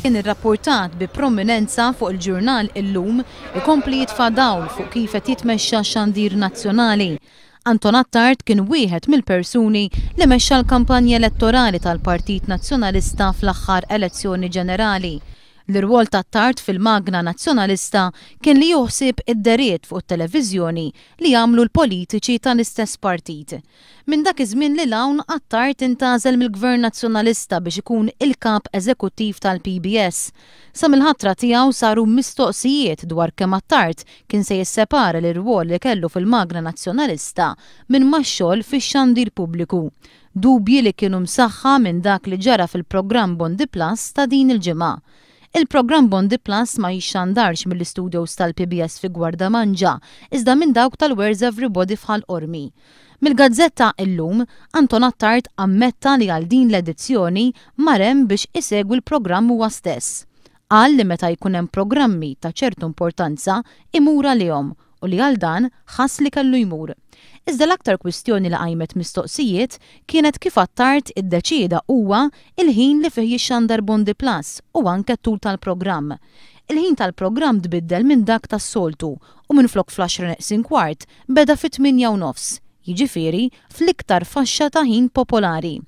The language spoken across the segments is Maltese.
Kien irrapportat bi prominenza fuq il-ġurnal Illum ikompli jitfa' dawl fuq kif qed jitmexxa x-xandir nazzjonali. Anton Attard kien wieħed mill-persuni li mexxa l-kampanja elettorali tal-Partit Nazzjonalista fl-aħħar elezzjoni ġenerali. L-irwol ta' Attard fil-magna nazzjonalista kien li joħsib id-deriet fuq it-televiżjoni li jagħmlu l-politiċi tal-istess partit. Minn dak iż-żmien li hawn Attard intgħażel mill-Gvern Nazzjonalista biex ikun il-kap eżekuttiv tal-PBS. Sa mill-ħatra tiegħu saru mistoqsijiet dwar kemm Attard kien se jissepara l-irwol li kellu fil-magna nazzjonalista minn max-xogħol fix-xandir pubbliku. Dubji li kienu msaħħa minn dak li ġara fil-programm Bondi Plus ta' din il-ġimgħa. Il-programm Bondi Plus ma jixxandarx mill-istudios tal-PBS fi Gwardamanġa, iżda minn dawk tal-Where's Everybody fħal Ormi. Mill-gazzetta Illum, Anton Attard ammetta li għal din l-edizzjoni marem biex isegwi l-programm huwa stess. Qal li meta jkun hemm programmi ta' ċertu importanza imura lihom u li għal dan ħass li kellu jmur. Iżda l-aktar kwistjoni li qajmet mistoqsijiet kienet kif Attard iddeċieda huwa il-ħin li fih jixxandar Bondi Plus u anke t-tul tal-programm. Il-ħin tal-programm tbiddel minn dak tas-soltu u minflok fl-10:15 beda fit-8:30, jiġifieri fl-iktar faxxa ta' ħin popolari.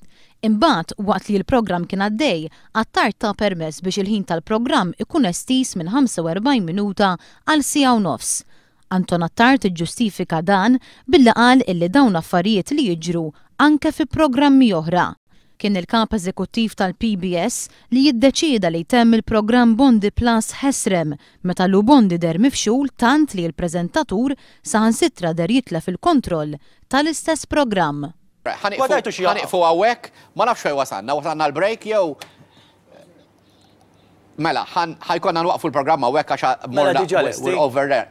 Imbagħad waqt li l-programm kien għaddej, Attard ta' permess biex il-ħin tal-programm ikun estis minn 45 minuta għal siegħa u nofs. Anton Attard iġġustifika dan billi qal illi dawn affarijiet li jiġru anke fi programmi oħra. Kien il-kap eżekuttiv tal-PBS li jiddeċieda li jtemm il-programm Bondi Plus ħesrem meta lu Bondi der mifxul tant li l-preżentatur saħansitra der jitlef il-kontroll tal-istess programm. Ħaniqfu hawnhekk, ma nafx fejn wasanna l-break jew mela ħajkonna nwaqfu l-programma hawnhekk għax we're over there.